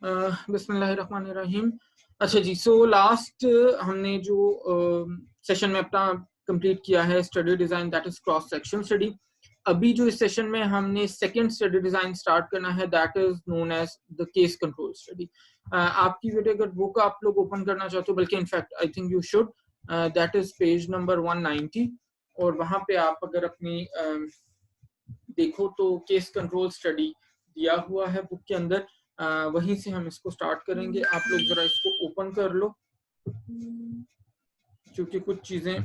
बिस्मिल्लाहिर्रहमानिर्रहीम। अच्छा जी, so last हमने जो सेशन में अपना कंप्लीट किया है study design, that is cross section study. अभी जो इस सेशन में हमने सेकंड स्टडी डिजाइन स्टार्ट करना है, that is known as the case control study. आपकी वीडियो अगर बुक आप लोग ओपन करना चाहते हो, बल्कि in fact I think you should, that is page number 190, और वहां पे आप अगर अपनी देखो तो केस कंट्रोल स्टडी दिया हुआ है बुक के अंदर। वहीं से हम इसको स्टार्ट करेंगे। आप लोग जरा इसको ओपन कर लो, क्योंकि कुछ चीजें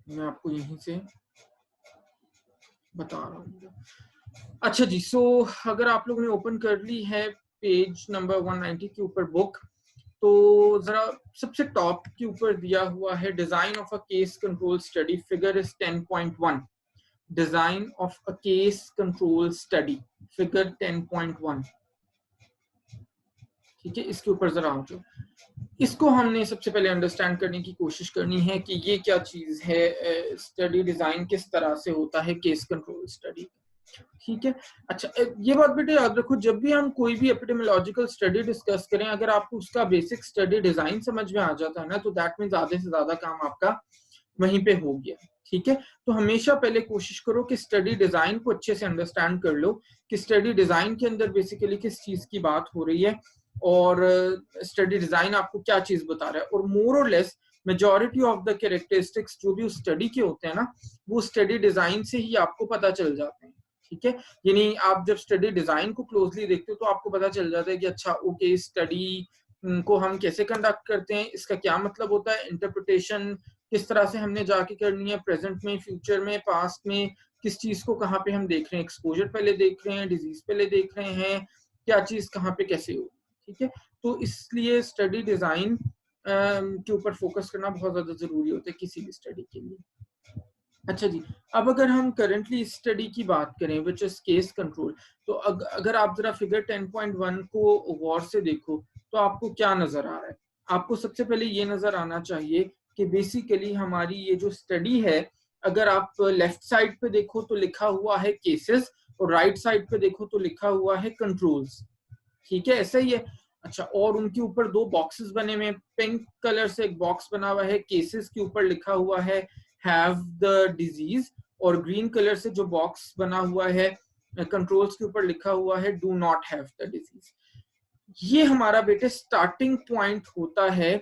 मैं आपको यहीं से बता रहा हूँ। अच्छा जी, सो अगर आप लोगों ने ओपन कर ली है पेज नंबर 190 के ऊपर बुक, तो जरा सबसे टॉप के ऊपर दिया हुआ है design of a case control study, figure is 10.1। Design of a case control study, figure 10.1। ठीक है, इसके ऊपर जरा आ जाओ। इसको हमने सबसे पहले अंडरस्टैंड करने की कोशिश करनी है कि ये क्या चीज है, स्टडी डिजाइन किस तरह से होता है केस कंट्रोल स्टडी। ठीक है, अच्छा ये बात बेटे याद रखो, जब भी हम कोई भी एपिडेमियोलॉजिकल स्टडी डिस्कस करें, अगर आपको उसका बेसिक स्टडी डिजाइन समझ में आ जाता है ना, तो दैट मींस आधे से ज्यादा काम आपका वहीं पे हो गया। ठीक है, तो हमेशा पहले कोशिश करो कि स्टडी डिजाइन को अच्छे से अंडरस्टैंड कर लो कि स्टडी डिजाइन के अंदर बेसिकली किस चीज की बात हो रही है, और स्टडी डिजाइन आपको क्या चीज बता रहा है। और मोर और less majority of the characteristics जो भी उस स्टडी के होते हैं ना, वो स्टडी डिजाइन से ही आपको पता चल जाते हैं। ठीक है, यानी आप जब स्टडी डिजाइन को क्लोजली देखते हो तो आपको पता चल जाता है कि अच्छा ओके, स्टडी को हम कैसे कंडक्ट करते हैं, इसका क्या मतलब होता है, इंटरप्रिटेशन किस तरह से हमने जाके करनी है, प्रेजेंट में, फ्यूचर में, पास्ट में, किस चीज को कहाँ पे हम देख रहे हैं, एक्सपोजर पहले देख रहे हैं, डिजीज पहले देख रहे हैं, क्या चीज कहाँ पे कैसे हो। ठीक है, तो इसलिए स्टडी डिजाइन के ऊपर फोकस करना बहुत ज्यादा जरूरी होता है किसी भी स्टडी के लिए। अच्छा जी, अब अगर हम करंटली इस स्टडी की बात करें विच इज केस कंट्रोल, तो अगर आप जरा फिगर 10.1 को गौर से देखो तो आपको क्या नजर आ रहा है। आपको सबसे पहले ये नजर आना चाहिए कि बेसिकली हमारी ये जो स्टडी है, अगर आप लेफ्ट साइड पे देखो तो लिखा हुआ है केसेस, और राइट साइड पे देखो तो लिखा हुआ है कंट्रोल्स। ठीक है, ऐसा ही है। अच्छा, और उनके ऊपर दो बॉक्सेस बने हुए हैं, पिंक कलर से एक बॉक्स बना हुआ है, केसेस के ऊपर लिखा हुआ है हैव द डिजीज, और ग्रीन कलर से जो बॉक्स बना हुआ है कंट्रोल्स के ऊपर लिखा हुआ है do not have the disease. ये हमारा बेटे स्टार्टिंग पॉइंट होता है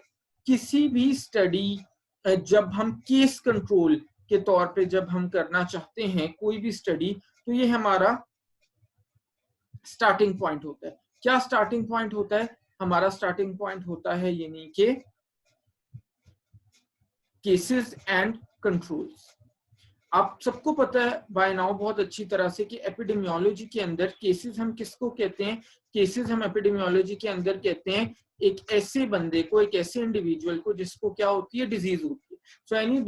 किसी भी स्टडी, जब हम केस कंट्रोल के तौर पे जब हम करना चाहते हैं कोई भी स्टडी, तो ये हमारा स्टार्टिंग पॉइंट होता है। क्या स्टार्टिंग पॉइंट होता है हमारा? स्टार्टिंग पॉइंट होता है यानी कि केसेस एंड कंट्रोल्स। आप सबको पता है बाय नाउ बहुत अच्छी तरह से कि एपिडेमियोलॉजी के अंदर केसेस हम किसको कहते हैं। केसेस हम एपिडेमियोलॉजी के अंदर कहते हैं एक ऐसे बंदे को, एक ऐसे इंडिविजुअल को जिसको क्या होती है, डिजीज होती है। So any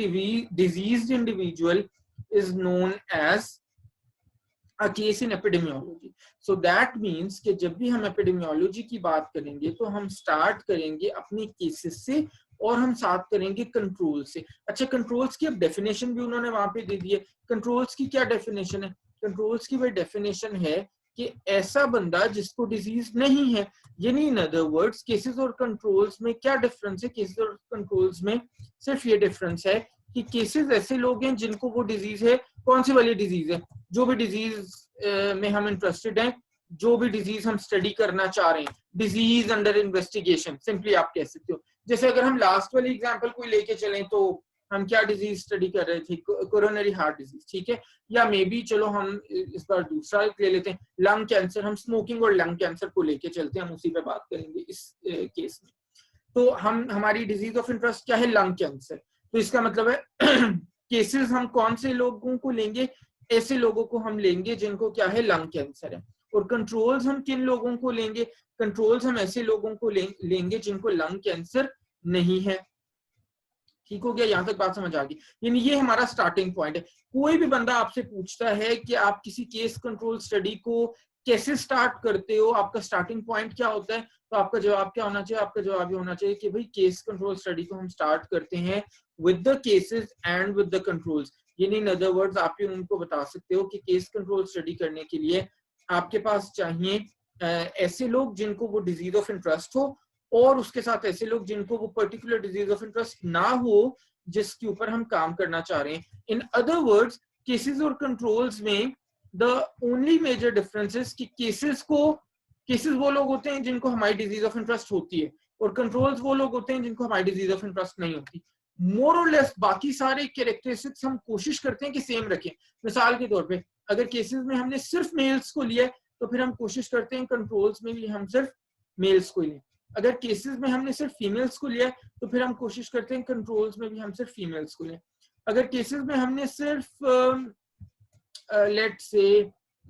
diseased individual is known as a case in epidemiology. So that means कि जब भी हम एपिडेमियोलॉजी की बात करेंगे तो हम स्टार्ट करेंगे अपने केसेस से, और हम साथ करेंगे कंट्रोल से। अच्छा, कंट्रोल्स की अब डेफिनेशन भी उन्होंने वहां पे दे दी है। कंट्रोल्स की क्या डेफिनेशन है? कंट्रोल्स की वही डेफिनेशन है कि ऐसा बंदा जिसको डिजीज नहीं है। यानी इन अदर वर्ड्स, केसेस और कंट्रोल्स में क्या डिफरेंस है? केसेस और कंट्रोल्स में सिर्फ ये डिफरेंस है कि केसेस ऐसे लोग हैं जिनको वो डिजीज है। कौन सी वाली डिजीज है? जो भी डिजीज में हम इंटरेस्टेड हैं, जो भी डिजीज हम स्टडी करना चाह रहे हैं, डिजीज अंडर इन्वेस्टिगेशन सिंपली आप कह सकते हो। जैसे अगर हम लास्ट वाली एग्जांपल कोई लेके चलें तो हम क्या डिजीज स्टडी कर रहे थे? Coronary heart disease. ठीक है, या मे बी चलो हम इस बार दूसरा ले लेते हैं, लंग कैंसर। हम स्मोकिंग और लंग कैंसर को लेके चलते हैं, हम उसी पे बात करेंगे इस केस में। तो हमारी डिजीज ऑफ इंटरेस्ट क्या है? Lung cancer. तो इसका मतलब है केसेस हम कौन से लोगों को लेंगे? ऐसे लोगों को हम लेंगे जिनको क्या है, लंग कैंसर है। और कंट्रोल्स हम किन लोगों को लेंगे? कंट्रोल्स हम ऐसे लोगों को लेंगे जिनको लंग कैंसर नहीं है। ठीक हो गया? यहां तक बात समझ आ गई? यानी ये हमारा स्टार्टिंग पॉइंट है। कोई भी बंदा आपसे पूछता है कि आप किसी केस कंट्रोल स्टडी को कैसे स्टार्ट करते हो, आपका स्टार्टिंग पॉइंट क्या होता है, तो आपका जवाब क्या होना चाहिए? आपका जवाब ये होना चाहिए कि भाई केस कंट्रोल स्टडी को हम स्टार्ट करते हैं with the cases and with the controls. यानी इन अदर वर्ड्स आप उनको बता सकते हो कि केस कंट्रोल स्टडी करने के लिए आपके पास चाहिए ऐसे लोग जिनको वो डिजीज ऑफ इंटरेस्ट हो, और उसके साथ ऐसे लोग जिनको वो पर्टिकुलर डिजीज ऑफ इंटरेस्ट ना हो जिसके ऊपर हम काम करना चाह रहे हैं। इन अदर वर्ड्स, केसेस और कंट्रोल्स में द ओनली मेजर डिफरेंसेस कि केसेस वो लोग होते हैं जिनको हमारी डिजीज ऑफ इंटरेस्ट होती है, और कंट्रोल्स वो लोग होते हैं जिनको हमारी डिजीज ऑफ इंटरेस्ट नहीं होती। मोर और लेस बाकी सारे कैरेक्टरिस्टिक्स हम कोशिश करते हैं कि सेम रखें। मिसाल के तौर पे अगर केसेस में हमने सिर्फ मेल्स को लिया तो फिर हम कोशिश करते हैं कंट्रोल्स में भी हम सिर्फ मेल्स को लें। अगर केसेस में हमने सिर्फ फीमेल्स को लिया तो फिर हम कोशिश करते हैं कंट्रोल्स में भी हम सिर्फ फीमेल्स को लें। अगर केसेस में हमने सिर्फ लेट से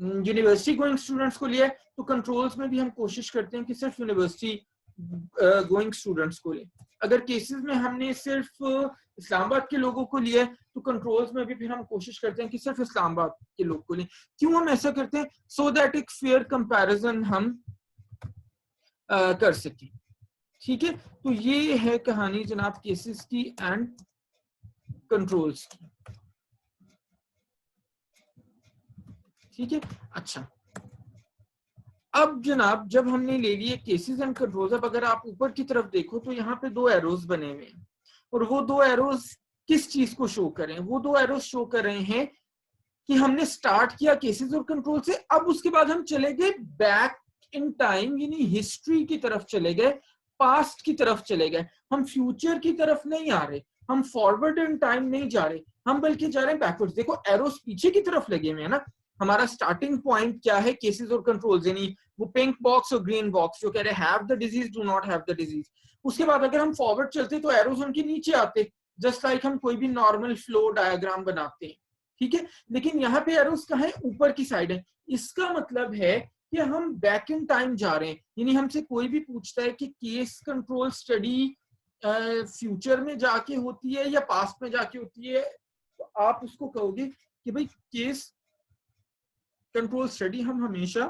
यूनिवर्सिटी गोइंग स्टूडेंट्स को लिया तो कंट्रोल्स में भी हम कोशिश करते हैं कि सिर्फ यूनिवर्सिटी गोइंग स्टूडेंट्स को लें। अगर केसेस में हमने सिर्फ इस्लामाबाद के लोगों को लिया तो कंट्रोल्स में भी फिर हम कोशिश करते हैं कि सिर्फ इस्लामाबाद के लोग को लें। क्यों हम ऐसा करते हैं? सो दैट एक फेयर कंपैरिजन हम कर सकें। ठीक है, तो ये है कहानी जनाब केसेस की एंड कंट्रोल्स की। ठीक है, अच्छा अब जनाब जब हमने ले लिए केसेस एंड कंट्रोल्स, अब अगर आप ऊपर की तरफ देखो तो यहाँ पे दो एरोज बने हुए हैं, और वो दो एरोज किस चीज को शो कर रहे हैं? वो दो एरोज शो कर रहे हैं कि हमने स्टार्ट किया केसेस और कंट्रोल से, अब उसके बाद हम चले गए बैक इन टाइम, यानी हिस्ट्री की तरफ चले गए, पास्ट की तरफ चले गए। हम फ्यूचर की तरफ नहीं आ रहे, हम फॉरवर्ड इन टाइम नहीं जा रहे, हम बल्कि जा रहे हैं बैकवर्ड्स। देखो एरोस पीछे की तरफ लगे हुए हैं ना। हमारा स्टार्टिंग पॉइंट क्या है? केसेस और कंट्रोल्स, यानी वो पिंक बॉक्स और ग्रीन बॉक्स जो कह रहे हैं have the disease, do not have the disease. उसके बाद अगर हम फॉरवर्ड चलते तो एरोस उनके नीचे आते, जस्ट लाइक हम कोई भी नॉर्मल फ्लो डायग्राम बनाते हैं। ठीक है, लेकिन यहाँ पे एरोस कहाँ है? ऊपर की साइड है। इसका मतलब है कि हम बैक इन टाइम जा रहे हैं, यानी हमसे कोई भी पूछता है कि केस कंट्रोल स्टडी फ्यूचर में जाके होती है या पास्ट में जाके होती है, तो आप उसको कहोगे कि भाई केस कंट्रोल स्टडी हम हमेशा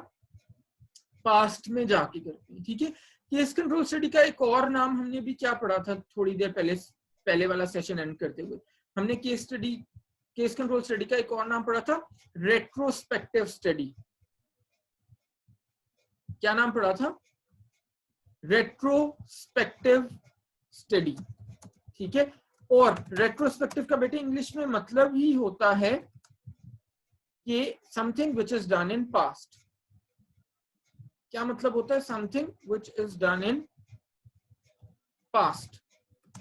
पास्ट में जाके करते हैं। ठीक है, केस कंट्रोल स्टडी का एक और नाम हमने भी क्या पढ़ा था थोड़ी देर पहले वाला सेशन एंड करते हुए, हमने केस कंट्रोल स्टडी का एक और नाम पढ़ा था, रेट्रोस्पेक्टिव स्टडी। क्या नाम पढ़ा था? Retrospective study. ठीक है, और रेट्रोस्पेक्टिव का बेटे इंग्लिश में मतलब ही होता है कि something which is done in past. क्या मतलब होता है? Something which is done in past.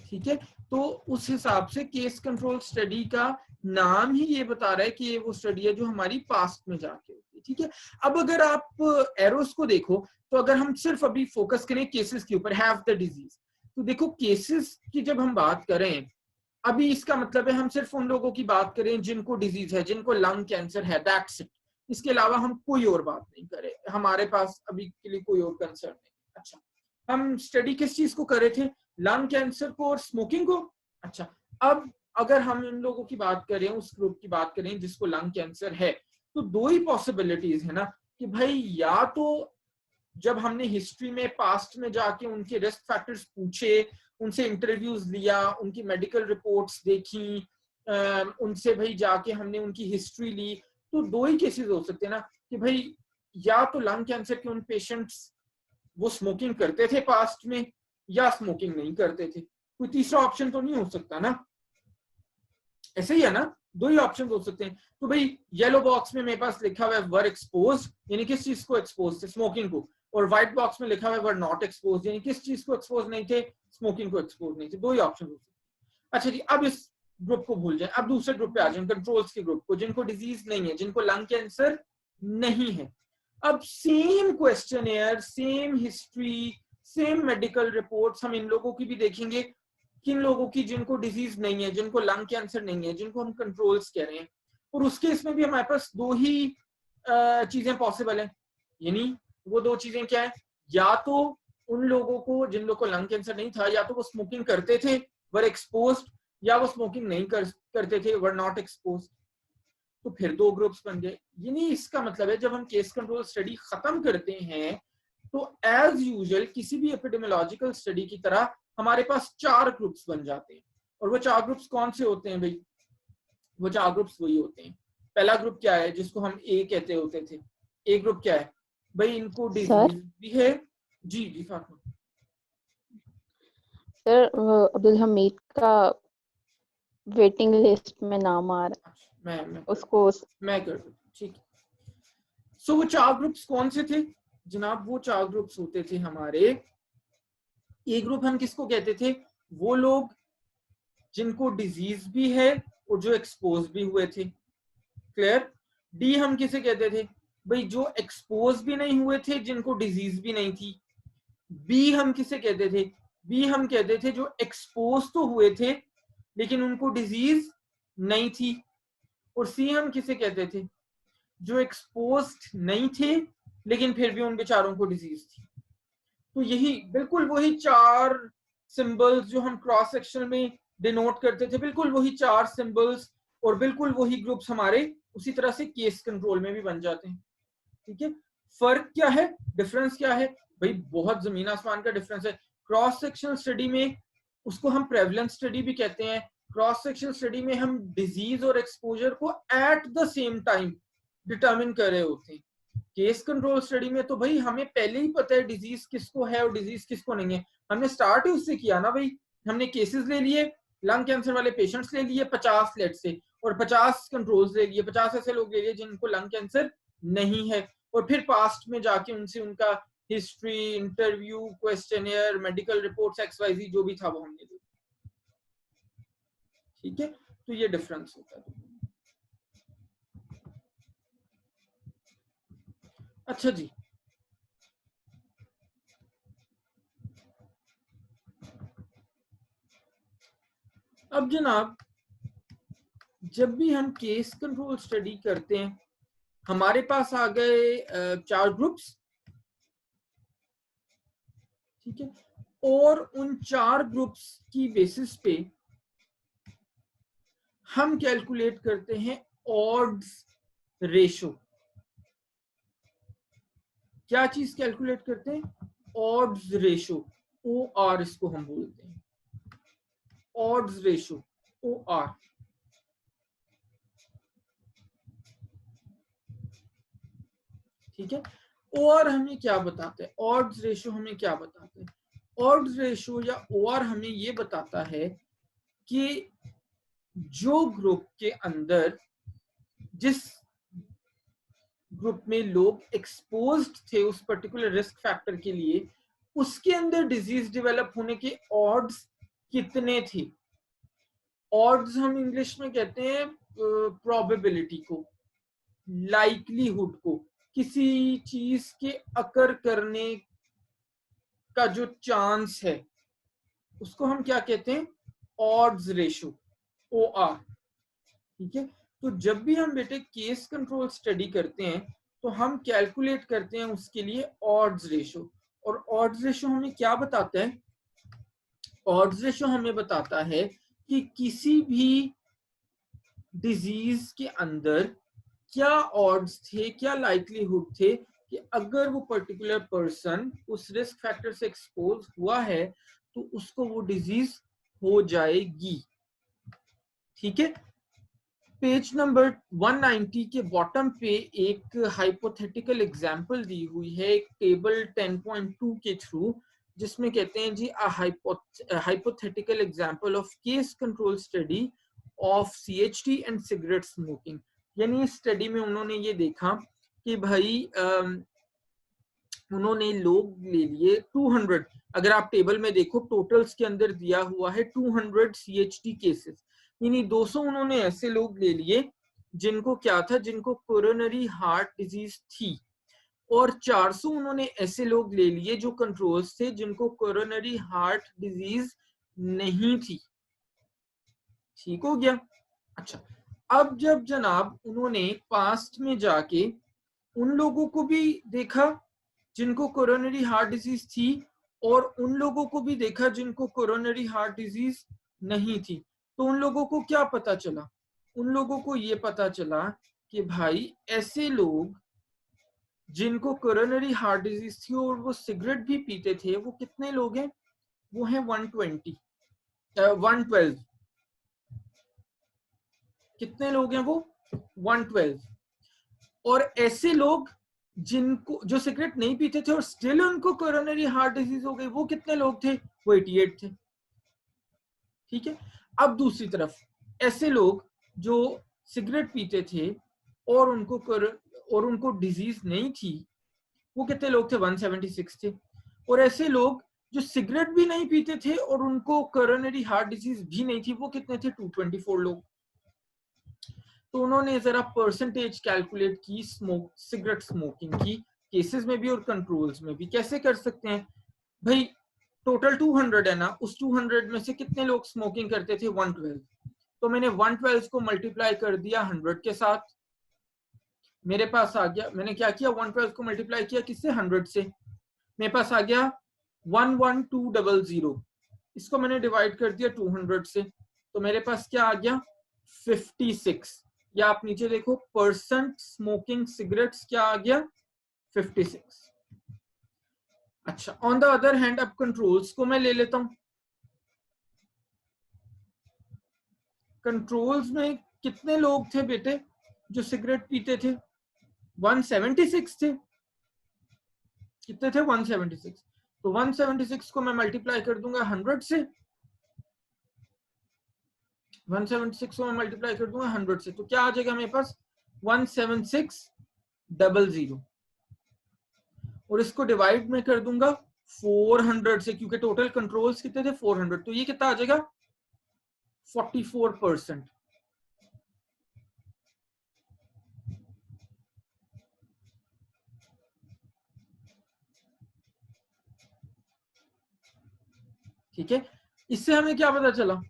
ठीक है, तो उस हिसाब से केस कंट्रोल स्टडी का नाम ही ये बता रहा है कि ये वो स्टडी है जो हमारी पास्ट में जाके होती है। ठीक है, अब अगर आप एरोस को देखो तो अगर हम सिर्फ अभी फोकस करें केसेस के ऊपर, हैव द डिजीज, तो देखो केसेस की जब हम बात करें अभी इसका मतलब है हम सिर्फ उन लोगों की बात करें जिनको डिजीज है, जिनको लंग कैंसर है, दैट्स इट। इसके अलावा हम कोई और बात नहीं करें, हमारे पास अभी के लिए कोई और कंसर्न नहीं। अच्छा, हम स्टडी किस चीज को कर रहे थे? लंग कैंसर को और स्मोकिंग को। अच्छा, अब अगर हम इन लोगों की बात करें, उस ग्रुप की बात करें जिसको लंग कैंसर है, तो दो ही पॉसिबिलिटीज है ना कि भाई या तो जब हमने हिस्ट्री में पास्ट में जाके उनके रिस्क फैक्टर्स पूछे, उनसे इंटरव्यूज लिया, उनकी मेडिकल रिपोर्ट्स देखी, उनसे भाई जाके हमने उनकी हिस्ट्री ली, तो दो ही केसेस हो सकते हैं ना कि भाई या तो लंग कैंसर के उन पेशेंट्स वो स्मोकिंग करते थे पास्ट में या स्मोकिंग नहीं करते थे, कोई तीसरा ऑप्शन तो नहीं हो सकता ना। ऐसे ही है ना, दो ही ऑप्शन हो सकते हैं। तो भाई येलो बॉक्स में मेरे पास लिखा हुआ है वर एक्सपोज, यानी किस चीज को एक्सपोज थे? स्मोकिंग को, और व्हाइट बॉक्स में लिखा हुआ है वर नॉट एक्सपोज, यानी किस चीज को एक्सपोज नहीं थे? स्मोकिंग को एक्सपोज नहीं थे। दो ही ऑप्शन हो सकते हैं। अच्छा जी, अब इस ग्रुप को भूल जाए, अब दूसरे ग्रुप पे आ जाए, कंट्रोल्स के ग्रुप को, जिनको डिजीज नहीं है, जिनको लंग कैंसर नहीं है। अब same question, same history, same medical reports, हम इन लोगों की भी देखेंगे, किन लोगों की जिनको डिजीज नहीं है, जिनको लंग कैंसर नहीं है, जिनको हम कंट्रोल्स कह रहे हैं। और उसके इसमें भी हमारे पास दो ही चीजें पॉसिबल है, यानी वो दो चीजें क्या है? या तो उन लोगों को जिन लोगों को लंग कैंसर नहीं था, या तो वो स्मोकिंग करते थे वर एक्सपोज्ड, या वो स्मोकिंग नहीं करते थे वर नॉट एक्सपोज्ड। तो फिर दो ग्रुप्स बन गए। यानी इसका मतलब है जब हम केस कंट्रोल स्टडी खत्म करते हैं तो एज यूजुअल किसी भी एपिडेमियोलॉजिकल स्टडी की तरह हमारे पास चार ग्रुप्स बन जाते हैं। और वो चार ग्रुप्स कौन से होते हैं भाई? वो चार ग्रुप्स वही होते हैं। पहला ग्रुप क्या है जिसको हम ए कहते होते थे? ए ग्रुप क्या है? भाई इनको सर डिजीज भी है। जी जी फातिमा। सर अब्दुल हमीद का वेटिंग लिस्ट में नाम आ रहा है, अच्छा, मैं उसको मैं कर दूँ, ठीक है। सो वो 4 ग्रुप्स कौन से थे जनाब? वो 4 ग्रुप्स होते थे हमारे। ए ग्रुप हम किसको कहते थे? वो लोग जिनको डिजीज भी है और जो एक्सपोज भी हुए थे। क्लियर? डी हम किसे कहते थे? भाई जो एक्सपोज भी नहीं हुए थे, जिनको डिजीज भी नहीं थी। बी हम किसे कहते थे? बी हम कहते थे जो एक्सपोज तो हुए थे लेकिन उनको डिजीज नहीं थी। और सी हम किसे कहते थे? जो एक्सपोज नहीं थे लेकिन फिर भी उन बेचारों को डिजीज थी। तो यही बिल्कुल वही 4 सिंबल्स जो हम क्रॉस सेक्शन में डिनोट करते थे, बिल्कुल वही 4 सिंबल्स और बिल्कुल वही ग्रुप्स हमारे उसी तरह से केस कंट्रोल में भी बन जाते हैं। ठीक है, फर्क क्या है, डिफरेंस क्या है? भाई बहुत जमीन आसमान का डिफरेंस है। क्रॉस सेक्शनल स्टडी में, उसको हम प्रेवलेंस स्टडी भी कहते हैं, क्रॉस सेक्शनल स्टडी में हम डिजीज और एक्सपोजर को at the same time determine कर रहे होते हैं। केस कंट्रोल स्टडी में तो भाई हमें पहले ही पता है डिजीज किसको है और डिजीज किसको नहीं है। हमने स्टार्ट ही उससे किया ना भाई। हमने केसेस ले लिए, लंग कैंसर वाले पेशेंट्स ले लिए 50 लेट से, और 50 कंट्रोल्स ले लिए, 50 ऐसे लोग ले लिए जिनको लंग कैंसर नहीं है, और फिर पास्ट में जाके उनसे उनका history, interview, questionnaire, medical reports, XYZ जो भी था वो हमने दिया। ठीक है, तो ये डिफरेंस होता है। अच्छा जी, अब जनाब जब भी हम केस कंट्रोल स्टडी करते हैं, हमारे पास आ गए 4 ग्रुप्स। ठीक है, और उन 4 ग्रुप्स की बेसिस पे हम कैलकुलेट करते हैं ऑड्स रेशो। क्या चीज कैलकुलेट करते हैं? ऑड्स रेशो, OR इसको हम बोलते हैं, ऑड्स रेशो, OR। ठीक है, OR हमें क्या बताता है? ऑड्स रेशो हमें क्या बताता है? ऑड्स रेशो या OR हमें ये बताता है कि जो ग्रुप के अंदर, जिस ग्रुप में लोग एक्सपोज्ड थे उस पर्टिकुलर रिस्क फैक्टर के लिए, उसके अंदर डिजीज डेवलप होने के ऑड्स कितने थे। ऑड्स हम इंग्लिश में कहते हैं प्रोबेबिलिटी को, लाइकलीहुड को, किसी चीज के अकर करने का जो चांस है उसको हम क्या कहते हैं? Odds ratio, OR। ठीक है, तो जब भी हम बेटे केस कंट्रोल स्टडी करते हैं तो हम कैलकुलेट करते हैं उसके लिए ऑड्स रेशो। और ऑड्स रेशो हमें क्या बताता है? ऑड्स रेशो हमें बताता है कि किसी भी डिजीज के अंदर क्या ऑड्स थे, क्या लाइकलीहुड थे कि अगर वो पर्टिकुलर पर्सन उस रिस्क फैक्टर से एक्सपोज हुआ है तो उसको वो डिजीज हो जाएगी। ठीक है, पेज नंबर 190 के बॉटम पे एक हाइपोथेटिकल एग्जांपल दी हुई है, एक टेबल 10.2 के थ्रू, जिसमें कहते हैं जी hypothetical example of case control study of CHD and cigarette smoking. यानी इस स्टडी में उन्होंने ये देखा कि भाई उन्होंने लोग ले लिए 200, अगर आप टेबल में देखो टोटल्स के अंदर दिया हुआ है 200 CHD केसेस, यानी 200 उन्होंने ऐसे लोग ले लिए जिनको क्या था, जिनको कोरोनरी हार्ट डिजीज थी, और 400 उन्होंने ऐसे लोग ले लिए जो कंट्रोल्स थे जिनको कोरोनरी हार्ट डिजीज नहीं थी। ठीक हो गया? अच्छा, अब जब जनाब उन्होंने पास्ट में जाके उन लोगों को भी देखा जिनको कोरोनरी हार्ट डिजीज थी और उन लोगों को भी देखा जिनको कोरोनरी हार्ट डिजीज नहीं थी, तो उन लोगों को क्या पता चला? उन लोगों को ये पता चला कि भाई ऐसे लोग जिनको कोरोनरी हार्ट डिजीज थी और वो सिगरेट भी पीते थे, वो कितने लोग हैं? वो हैं 112। कितने लोग हैं वो? 112। और ऐसे लोग जिनको जो सिगरेट नहीं पीते थे और स्टिल उनको कोरोनरी हार्ट डिजीज हो गई, वो कितने लोग थे? वो 88 थे। ठीक है, अब दूसरी तरफ ऐसे लोग जो सिगरेट पीते थे और उनको डिजीज नहीं थी, वो कितने लोग थे? 176 थे। और ऐसे लोग जो सिगरेट भी नहीं पीते थे और उनको कोरोनरी हार्ट डिजीज भी नहीं थी, वो कितने थे? 224 लोग। तो उन्होंने जरा परसेंटेज कैलकुलेट की सिगरेट स्मोकिंग की, केसेस में भी और कंट्रोल्स में भी। कैसे कर सकते हैं भाई? टोटल 200 है ना, उस 200 में से कितने लोग स्मोकिंग करते थे? 112। तो मैंने 112 को मल्टीप्लाई कर दिया 100 के साथ, मेरे पास आ गया, मैंने क्या किया, 112 को मल्टीप्लाई किया किससे? 100 से, मेरे पास आ गया 11200। इसको मैंने डिवाइड कर दिया 200 से, तो मेरे पास क्या आ गया? 56। या आप नीचे देखो, परसेंट स्मोकिंग सिगरेट्स क्या आ गया? 56। अच्छा, ऑन द अदर हैंड अब कंट्रोल्स को मैं ले लेता हूं। कंट्रोल्स में कितने लोग थे बेटे जो सिगरेट पीते थे? 176 थे। कितने थे? 176। तो 176 को मैं मल्टीप्लाई कर दूंगा 100 से, 176 को मैं मल्टीप्लाई कर दूंगा 100 से, तो क्या आ जाएगा मेरे पास? 17600। और इसको डिवाइड में कर दूंगा 400 से, क्योंकि टोटल कंट्रोल्स कितने थे? 400। तो ये कितना आ जाएगा? 44%। ठीक है, इससे हमें क्या पता चला?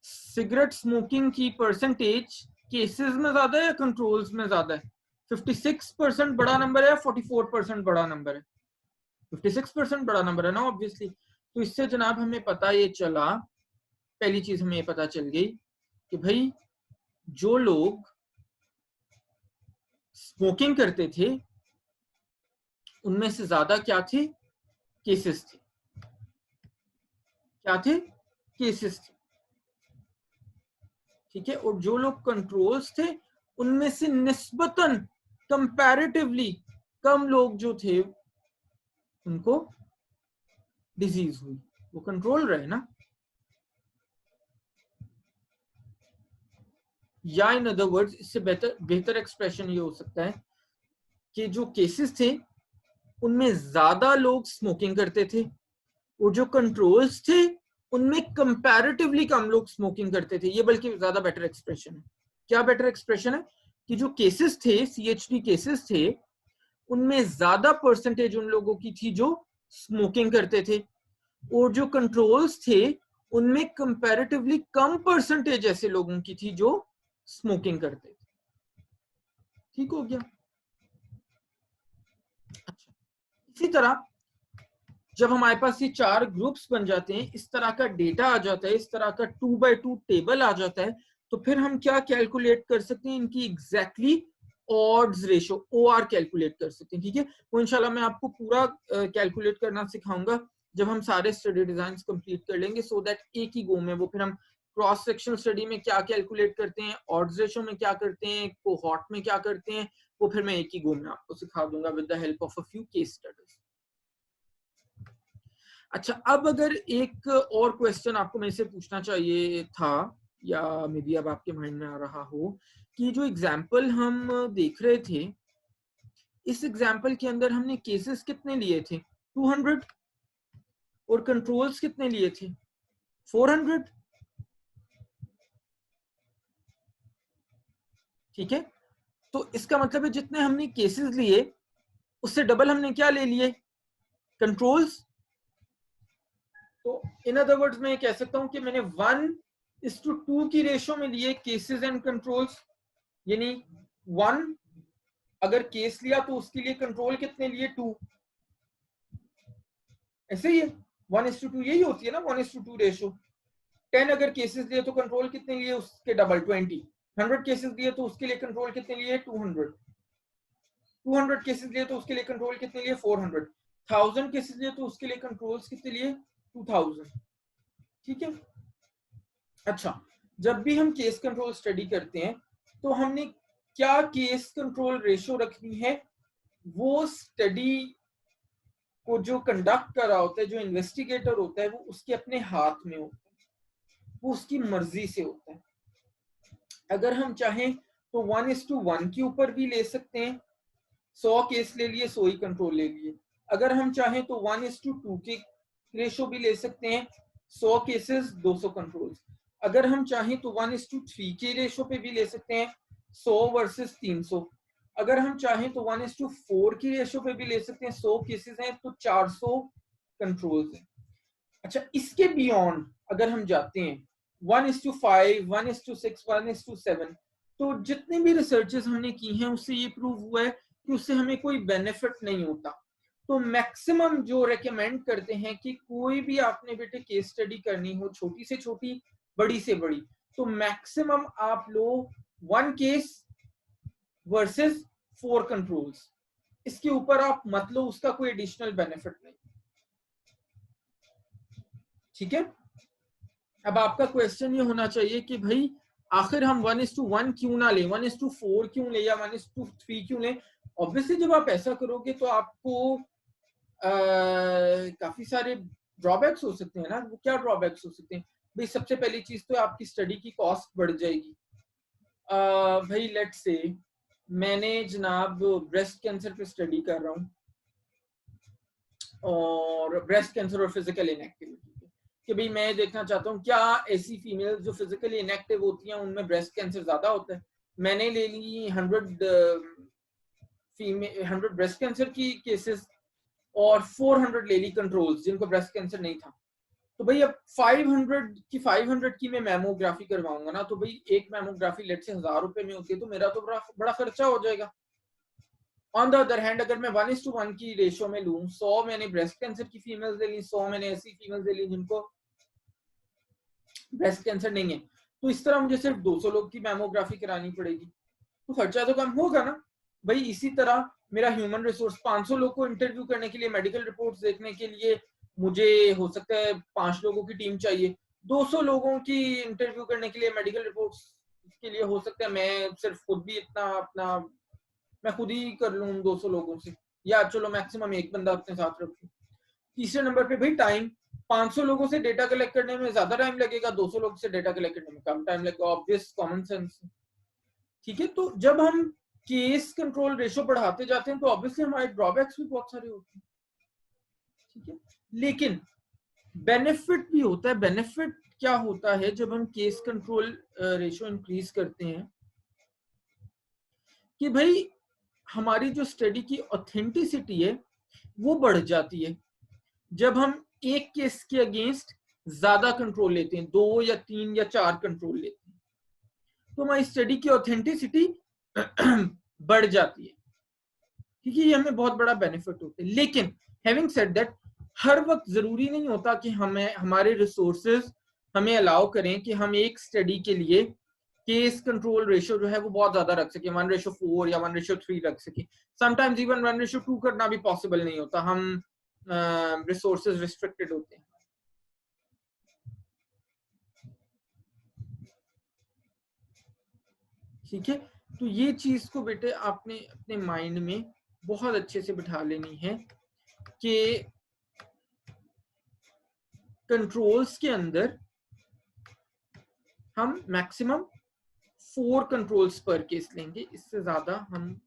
सिगरेट स्मोकिंग की परसेंटेज केसेस में ज्यादा है या कंट्रोल्स में ज्यादा है? 56% बड़ा नंबर है या 44% बड़ा नंबर है? 56% बड़ा नंबर है ना, ऑब्वियसली। तो इससे जनाब हमें पता ये चला, पहली चीज हमें ये पता चल गई कि भाई जो लोग स्मोकिंग करते थे उनमें से ज्यादा क्या थे? केसेस थे। क्या थे? केसेस थे। ठीक है, और जो लोग कंट्रोल्स थे उनमें से निस्बतन कंपैरेटिवली कम लोग जो थे उनको डिजीज हुई। वो कंट्रोल रहे ना। या इन अदर वर्ड्स, इससे बेहतर एक्सप्रेशन ये हो सकता है कि जो केसेस थे उनमें ज्यादा लोग स्मोकिंग करते थे और जो कंट्रोल्स थे उनमें कंपैरेटिवली कम लोग स्मोकिंग करते थे। ये बल्कि ज्यादा बेटर एक्सप्रेशन है। क्या बेटर एक्सप्रेशन है? कि जो केसेस थे, CHD केसेस थे, उनमें ज्यादा परसेंटेज उन लोगों की थी जो स्मोकिंग करते थे, और जो कंट्रोल्स थे उनमें कंपैरेटिवली कम परसेंटेज ऐसे लोगों की थी जो स्मोकिंग करते थे। ठीक हो गया? अच्छा, इसी तरह जब हमारे पास ये 4 ग्रुप्स बन जाते हैं, इस तरह का डेटा आ जाता है, इस तरह का 2x2 टेबल आ जाता है, तो फिर हम क्या कैलकुलेट कर सकते हैं? इनकी exactly odds ratio, OR calculate कर सकते हैं। ठीक है, वो इंशाल्लाह मैं आपको पूरा कैलकुलेट करना सिखाऊंगा जब हम सारे स्टडी डिजाइन कंप्लीट कर लेंगे, सो दैट एक ही गो में वो फिर हम क्रॉस सेक्शनल स्टडी में क्या कैलकुलेट करते हैं, ऑड्स रेशो में क्या करते हैं, कोहॉर्ट में क्या करते हैं, वो फिर मैं एक ही गो में आपको सिखा दूंगा with the help of a few case studies. अच्छा, अब अगर एक और क्वेश्चन आपको मेरे से पूछना चाहिए था, या मे बी अब आपके माइंड में आ रहा हो, कि जो एग्जाम्पल हम देख रहे थे, इस एग्जाम्पल के अंदर हमने केसेस कितने लिए थे? 200। और कंट्रोल्स कितने लिए थे? 400। ठीक है, तो इसका मतलब है जितने हमने केसेस लिए उससे डबल हमने क्या ले लिए? कंट्रोल्स। तो इन अदर वर्ड्स मैं कह सकता हूं कि मैंने 1:2 की रेशो में लिए केसेस एंड कंट्रोल्स। यानी 1 अगर केस लिया तो उसके लिए कंट्रोल कितने लिए? 2। ऐसे ही है, 1:2 यही होती है ना, 1:2 रेशो। 10 अगर केसेस लिए तो कंट्रोल कितने लिए? उसके डबल, 20। 100 केसेस लिए तो उसके लिए कंट्रोल कितने लिए? 200। 200 केसेस लिए तो उसके लिए कंट्रोल कितने लिए? 400। 1000 केसेस लिए तो उसके लिए कंट्रोल्स कितने लिए? 2000। ठीक है। अच्छा, जब भी हम केस कंट्रोल स्टडी करते हैं तो हमने क्या केस कंट्रोल रेशो रखनी है, वो स्टडी को जो कंडक्ट कर रहा होता है, जो इन्वेस्टिगेटर होता है, वो उसके अपने हाथ में होता है, वो उसकी मर्जी से होता है। अगर हम चाहें तो 1:1 के ऊपर भी ले सकते हैं, 100 केस ले लिए 100 ही कंट्रोल ले लिए। अगर हम चाहें तो 1:2 के रेशो भी ले सकते हैं, 100 केसेस 200 कंट्रोल्स। अगर हम चाहें तो 1:3 के रेशो पे भी ले सकते हैं, 100 वर्सेस 300। अगर हम चाहें तो 1:4 की रेशो पे भी ले सकते हैं, 100 केसेस हैं तो 400 कंट्रोल्स हैं। अच्छा, इसके बियॉन्ड अगर हम जाते हैं 1:5, 1:6, 1:7, तो जितनी भी रिसर्चेस हमने की हैं उससे ये प्रूव हुआ है कि उससे हमें कोई बेनिफिट नहीं होता। तो मैक्सिमम जो रेकमेंड करते हैं कि कोई भी आपने बेटे केस स्टडी करनी हो, छोटी से छोटी, बड़ी से बड़ी, तो मैक्सिमम आप लो 1 केस वर्सेस 4 कंट्रोल्स। इसके ऊपर आप मत लो, उसका कोई एडिशनल बेनिफिट नहीं। ठीक है, अब आपका क्वेश्चन ये होना चाहिए कि भाई आखिर हम 1:1 क्यों ना ले, 1:4 क्यों ले, या 1:3 क्यों ले। ऑब्वियसली जब आप ऐसा करोगे तो आपको काफी सारे ड्रॉबैक्स हो सकते हैं ना। वो क्या ड्रॉबैक्स हो सकते हैं भाई? सबसे पहली चीज तो आपकी स्टडी की कॉस्ट बढ़ जाएगी। भाई लेट्स से मैंने जनाब ब्रेस्ट कैंसर पे स्टडी कर रहा हूँ, और ब्रेस्ट कैंसर और फिजिकल इनएक्टिविटी कि भाई मैं देखना चाहता हूँ क्या ऐसी फीमेल जो फिजिकली इनएक्टिव होती हैं उनमें ब्रेस्ट कैंसर ज्यादा होता है। मैंने ले ली 100 ब्रेस्ट कैंसर की केसेस और 400 ले ली कंट्रोल्स जिनको ब्रेस्ट कैंसर नहीं था। तो भाई अब 500 की मैं मैमोग्राफी करवाऊंगा ना, तो भाई एक मैमोग्राफी लेट से 1000 रुपए में होती है, तो मेरा तो बड़ा खर्चा हो जाएगा। ऑन द अदर हैंड अगर मैं 1:1 की रेशो में लूं, 100 मैंने ब्रेस्ट कैंसर की फीमेल्स ले ली, 100 मैंने ऐसी फीमेल्स ले ली जिनको ब्रेस्ट कैंसर नहीं है, तो इस तरह मुझे सिर्फ 200 लोग की मैमोग्राफी करानी पड़ेगी, तो खर्चा तो कम होगा ना भाई। इसी तरह मेरा ह्यूमन रिसोर्स 500 लोग को इंटरव्यू करने के लिए, मेडिकल रिपोर्ट्स देखने के लिए मुझे हो सकता है 5 लोगों की टीम चाहिए। 200 लोगों की इंटरव्यू करने के लिए, मेडिकल रिपोर्ट्स के लिए हो सकता है मैं सिर्फ खुद भी इतना अपना मैं खुद ही कर लूं 200 लोगों से, या चलो मैक्सिमम एक बंदा अपने साथ रखूं। तीसरे नंबर पे भाई टाइम, 500 लोगों से डेटा कलेक्ट करने में ज्यादा टाइम लगेगा, 200 लोगों से डेटा कलेक्ट करने में कम टाइम लगेगा। Obvious common sense. ठीक है, तो जब हम केस कंट्रोल रेशो बढ़ाते जाते हैं तो ऑब्वियसली हमारे ड्रॉबैक्स भी बहुत सारे होते हैं। ठीक है, लेकिन बेनिफिट भी होता है। बेनिफिट क्या होता है जब हम केस कंट्रोल रेशो इंक्रीज करते हैं कि भाई हमारी जो स्टडी की ऑथेंटिसिटी है वो बढ़ जाती है। जब हम एक केस के अगेंस्ट ज्यादा कंट्रोल लेते हैं, 2 या 3 या 4 कंट्रोल लेते हैं, तो हमारी स्टडी की ऑथेंटिसिटी बढ़ जाती है। क्योंकि ये हमें बहुत बड़ा बेनिफिट होता है। लेकिन हैविंग सेड दैट, हर वक्त जरूरी नहीं होता कि हमें हमारे रिसोर्सेज हमें अलाउ करें कि हम एक स्टडी के लिए केस कंट्रोल रेशियो जो है वो बहुत ज्यादा रख सके, 1:4 या 1:3 रख सके। समटाइम्स इवन 1:2 करना भी पॉसिबल नहीं होता, हम रिसोर्सेज रिस्ट्रिक्टेड होते हैं। ठीक है, तो ये चीज को बेटे आपने अपने माइंड में बहुत अच्छे से बिठा लेनी है कि कंट्रोल्स के अंदर हम मैक्सिमम 4 कंट्रोल्स पर केस लेंगे, इससे ज्यादा हम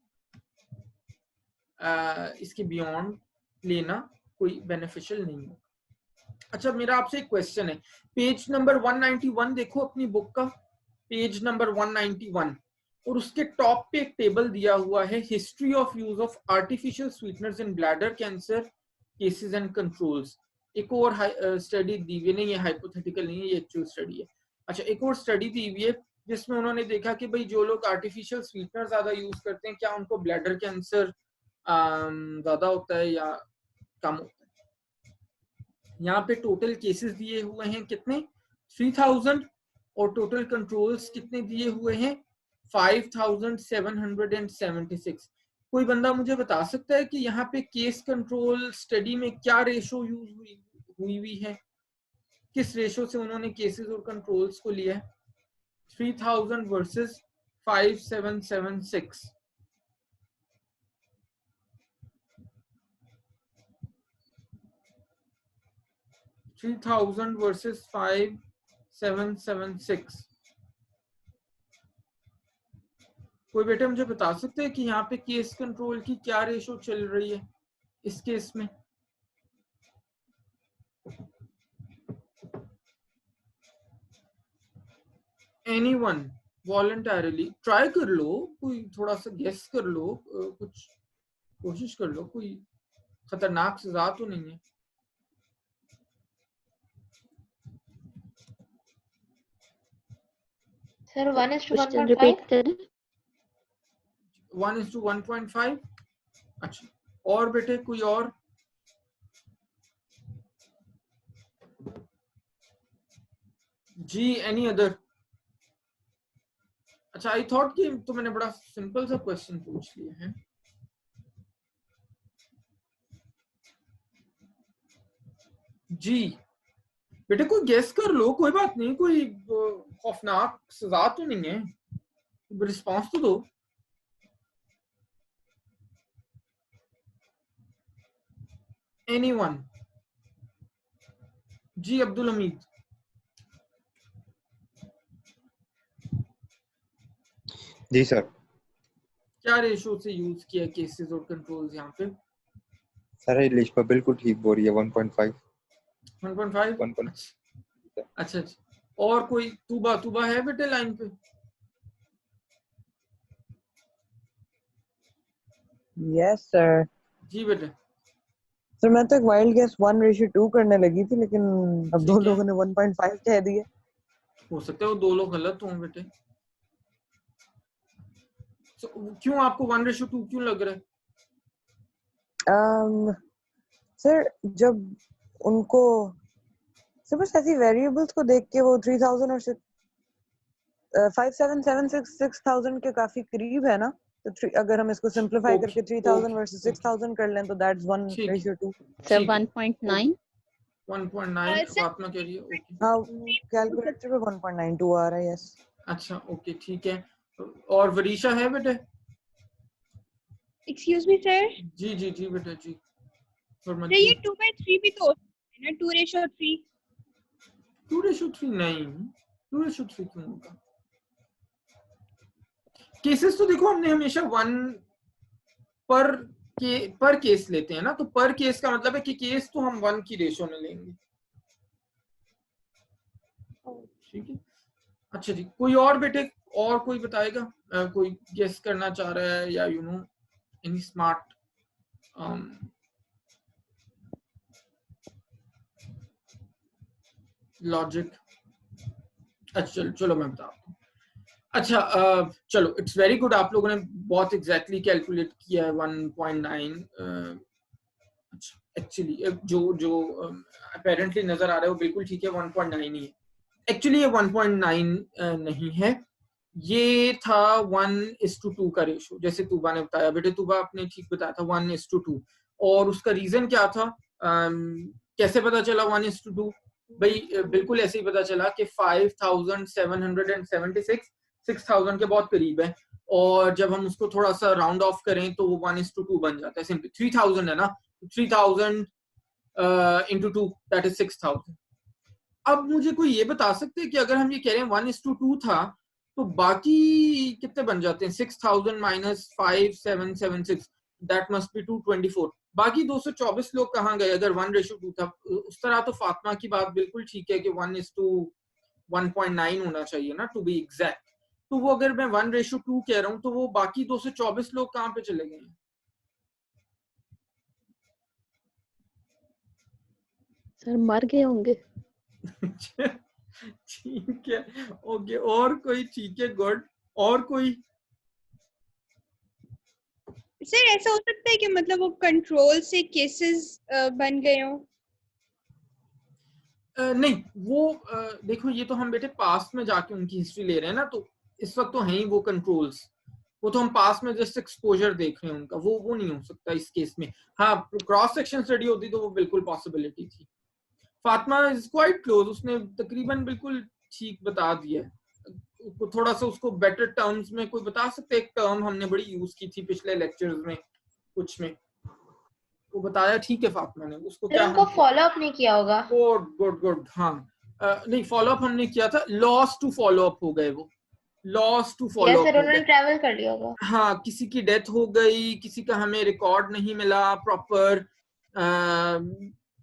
इसके बियॉन्ड लेना कोई बेनिफिशियल नहीं होगा। अच्छा, मेरा आपसे एक क्वेश्चन है, पेज नंबर 191 देखो अपनी बुक का, पेज नंबर 191, और उसके टॉप पे एक टेबल दिया हुआ है, history of use of artificial sweeteners in bladder cancer cases and controls. एक और स्टडी दी हुई, नहीं ये हाइपोथेटिकल नहीं है, ये एक्चुअल स्टडी है। अच्छा, एक और स्टडी दी हुई है जिसमें उन्होंने देखा कि भाई जो लोग आर्टिफिशियल स्वीटनर ज्यादा यूज करते हैं, क्या उनको ब्लैडर कैंसर ज्यादा होता है या कम होता है। यहाँ पे टोटल केसेस दिए हुए हैं कितने, 3000, और टोटल कंट्रोल्स कितने दिए हुए हैं, 5776। कोई बंदा मुझे बता सकता है कि यहाँ पे केस कंट्रोल स्टडी में क्या रेशो यूज हुई है, किस रेशो से उन्होंने केसेस और कंट्रोल्स को लिया है। 3000 वर्सेस 5776 3000 वर्सेस 5776। कोई बेटे मुझे बता सकते हैं कि यहाँ पे केस कंट्रोल की क्या रेशो चल रही है इस केस में? एनीवन वॉलंटरली ट्राई कर लो, कोई थोड़ा सा गेस कर लो, कुछ कोशिश कर लो, कोई खतरनाक सजा तो नहीं है। सर 1:1.5। रिपीट करें। 1:1.5। अच्छा, और बेटे कोई और? जी एनी अदर? अच्छा, आई थॉट कि तो मैंने बड़ा सिंपल सा क्वेश्चन पूछ लिया है। जी बेटे कोई गेस कर लो, कोई बात नहीं, कोई खौफनाक सजा तो नहीं है, रिस्पॉन्स तो दो। एनीवन? जी अब्दुल हमीद। जी सर। क्या रेशो से यूज किया केसेस और कंट्रोल्स यहाँ पे? सर लिस्ट बिल्कुल ठीक बोल रही है 1.5। 1.5। अच्छा अच्छा, और कोई? तूबा है बेटे लाइन पे? Yes sir. जी बेटे। सर मैं तो एक वाइल्ड गेस 1:2 करने लगी थी, लेकिन अब दो ठीक है, लोगों ने 1.5 कह दिया। हो सकता है वो दो लोग गलत हों बेटे। क्यों आपको 1:2 क्यों लग रहा है? सर जब उनको सर बस ऐसी वेरिएबल्स को देख के वो 3000 और 5776 6000 के काफी करीब है ना, तो अगर हम इसको सिंपलीफाई करके 3000 वर्सेस 6000 कर लें तो दैट्स 1:2। सर 1.9। 1.9 फातिमा कह रही है। ओके, हाँ कैलकुलेटर पे 1.92 आ रहा है। यस। अच्छा ओके ठीक है। और वरीशा है बेटे? Excuse me sir. जी जी जी बेटा जी। सर ये 2/3 भी तो है ना, 2:3। 2:3 नहीं, 2:3 क्यों होगा? केसेस तो देखो हमने हमेशा 1 पर केस लेते हैं ना, तो पर केस का मतलब है कि केस तो हम 1 की रेशो में लेंगे। ठीक है, अच्छा जी। कोई और बेटे, और कोई बताएगा? कोई गेस करना चाह रहा है या you know any smart logic? अच्छा चलो मैं बताता हूँ। अच्छा चलो, इट्स वेरी गुड, आप लोगों ने बहुत एग्जैक्टली कैलकुलेट किया है 1.9। अच्छा एक्चुअली जो जो अपेरेंटली नजर आ रहा है वो बिल्कुल ठीक है, 1.9 ही है। एक्चुअली ये 1.9 नहीं है, ये था 1:2 का रेशो, जैसे तूबा ने बताया। बेटे तूबा आपने ठीक बताया था 1:2, और उसका रीजन क्या था? कैसे पता चला 1:2? भाई बिल्कुल ऐसे ही पता चला कि 5776 6000 के बहुत करीब है, और जब हम उसको थोड़ा सा राउंड ऑफ करें तो वो 1:2 बन जाता है। सिंपली 3000 है ना, 3000 इंटू 2 दैट इज 6000। अब मुझे कोई ये बता सकते हैं कि अगर हम ये कह रहे हैं 1:2 था, तो बाकी कितने बन जाते हैं? 6000 माइनस 5776 दैट मस्ट बी 224। बाकी 224 लोग कहाँ गए अगर 1:2 था? उस तरह तो फातिमा की बात बिल्कुल ठीक है कि 1:1.9 होना चाहिए ना, टू बी एग्जैक्ट। तो वो अगर मैं 1:2 कह रहा हूँ तो वो बाकी 224 लोग कहाँ पे चले गए हैं? सर मर गए होंगे। ठीक है, ओके, और कोई? ठीक है, गुड। और कोई? सर ऐसा हो सकता है कि मतलब वो कंट्रोल से केसेस बन गए हों? नहीं, वो देखो ये तो हम बेटे पास्ट में जाके उनकी हिस्ट्री ले रहे हैं ना, तो इस वक्त तो है ही वो कंट्रोल्स, वो तो हम पास्ट में जस्ट एक्सपोजर देख रहे हैं उनका, वो नहीं हो सकता इस केस में। हाँ, क्रॉस सेक्शन स्टडी होती तो वो बिल्कुल पॉसिबिलिटी थी। फातिमा इज क्वाइट क्लोज, उसने तकरीबन बिल्कुल ठीक बता दिया है। थोड़ा सा उसको बेटर टर्म्स में कोई बता सकते? एक टर्म हमने बड़ी यूज की थी पिछले लेक्चर्स में कुछ में, वो बताया ठीक है फातिमा ने, उसको क्या उनको फॉलो अप नहीं किया होगा। गुड गुड गुड, हाँ नहीं फॉलो अप हमने किया था, लॉस टू फॉलो अप हो गए, वो लॉस टू फॉलो अप हो उन्होंने गए। ट्रैवल कर लिया होगा। हाँ, किसी की डेथ हो गई, किसी का हमें रिकॉर्ड नहीं मिला प्रॉपर,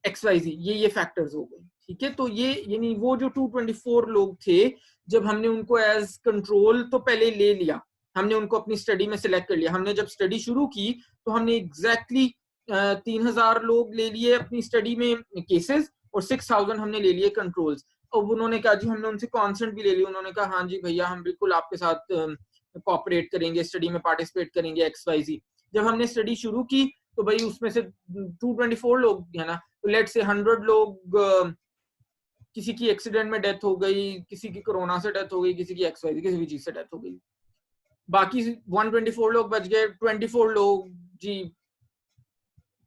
XYZ, ये फैक्टर्स हो गए, ठीक है। तो ये यानी वो जो 224 लोग थे, जब हमने उनको एज कंट्रोल तो पहले ले लिया, हमने उनको अपनी स्टडी में सिलेक्ट कर लिया। हमने जब स्टडी शुरू की तो हमने एग्जैक्टली 3000 लोग ले लिए अपनी स्टडी में केसेस, और 6000 हमने ले लिए कंट्रोल्स। अब उन्होंने कहा जी, हमने उनसे कॉन्सेंट भी ले लिया, उन्होंने कहा हाँ जी भैया हम बिल्कुल आपके साथ कोऑपरेट करेंगे, स्टडी में पार्टिसिपेट करेंगे XYZ। जब हमने स्टडी शुरू की तो भाई उसमें से 224 लोग है ना, तो लेट से 100 लोग किसी की एक्सीडेंट में डेथ हो गई, किसी की कोरोना से डेथ हो गई, किसी की XYZ किसी भी चीज से डेथ हो गई, बाकी 124 लोग बच गए। 24 लोग जी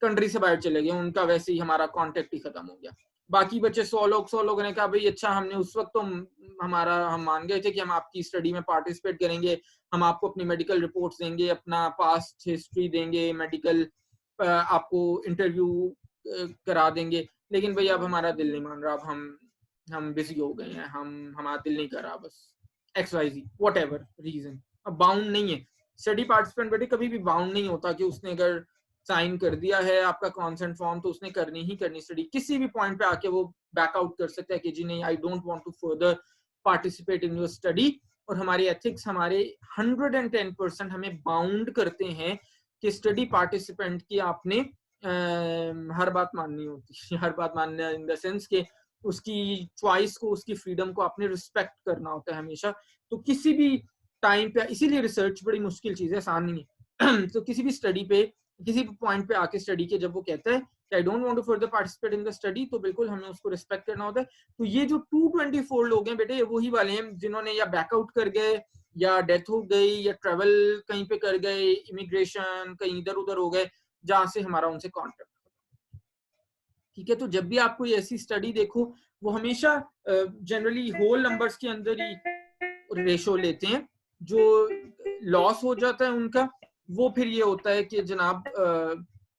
कंट्री से बाहर चले गए, उनका वैसे ही हमारा कांटेक्ट ही खत्म हो गया। बाकी बचे 100 लोग। 100 लोगों ने कहा भाई अच्छा, हमने उस वक्त तो हम मान गए थे कि हम आपकी स्टडी में पार्टिसिपेट करेंगे, हम आपको अपनी मेडिकल रिपोर्ट्स देंगे, अपना पास्ट हिस्ट्री देंगे, मेडिकल आपको इंटरव्यू करा देंगे, लेकिन भाई अब हमारा दिल नहीं मान रहा, अब हम बिजी हो गए हैं, हमारा दिल नहीं कर रहा, बस XYZ व्हाटएवर रीजन। अब बाउंड नहीं है स्टडी पार्टिसिपेंट, बेटे कभी भी बाउंड नहीं होता कि उसने अगर साइन कर दिया है आपका कॉन्सेंट फॉर्म तो उसने करनी ही करनी स्टडी। किसी भी पॉइंट पे आके वो बैक आउट कर सकता है कि जी नहीं, I don't want to further participate in your study. और हमारे एथिक्स हमारे 110% हमें बाउंड करते हैं कि स्टडी पार्टिसिपेंट की आपने हर बात माननी होती है, हर बात मानना इन द सेंस के उसकी चॉइस को, उसकी फ्रीडम को आपने रिस्पेक्ट करना होता है हमेशा। तो किसी भी टाइम पे, इसीलिए रिसर्च बड़ी मुश्किल चीज है, आसान नहीं है। तो किसी भी स्टडी पे, किसी भी पॉइंट पे आके स्टडी के जब वो कहता है कि I don't want to further participate in the study, तो बिल्कुल हमें उसको रिस्पेक्ट करना होता है। तो ये जो 224 लोग हैं बेटे, ये वही वाले हैं जिन्होंने या बैकआउट कर गए, या डेथ हो गई, या ट्रेवल कहीं पे कर गए, इमिग्रेशन कहीं इधर उधर हो गए, जहां से हमारा उनसे कॉन्टेक्ट, ठीक है। तो जब भी आप कोई ऐसी स्टडी देखो, वो हमेशा जनरली होल नंबर्स के अंदर ही रेशो लेते हैं। जो लॉस हो जाता है उनका, वो फिर ये होता है कि जनाब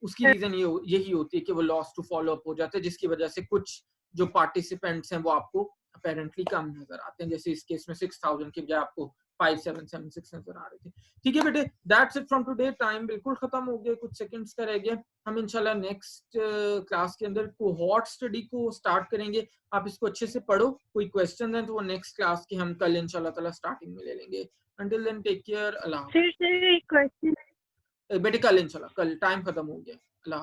उसकी रीजन यही होती है कि वो लॉस टू फॉलो अप हो जाता है, जिसकी वजह से कुछ जो पार्टिसिपेंट्स हैं वो आपको अपेरेंटली कम नजर आते हैं। जैसे इस केस में 6000 की बजाय आपको 5776 नजर आ रहे थे, ठीक है बेटे। That's it from today. Time बिल्कुल खत्म हो गया, कुछ सेकंड्स का रह गया। हम इंशाल्लाह नेक्स्ट क्लास के अंदर कोहॉर्ट स्टडी को स्टार्ट करेंगे। आप इसको अच्छे से पढ़ो, कोई क्वेश्चन है तो वो नेक्स्ट क्लास के हम कल इंशाल्लाह ताला स्टार्टिंग में ले लेंगे। Until then, take care. Allah. Sir एक क्वेश्चन बेटे कल इंशाल्लाह, कल टाइम खत्म हो गया। अल्लाह।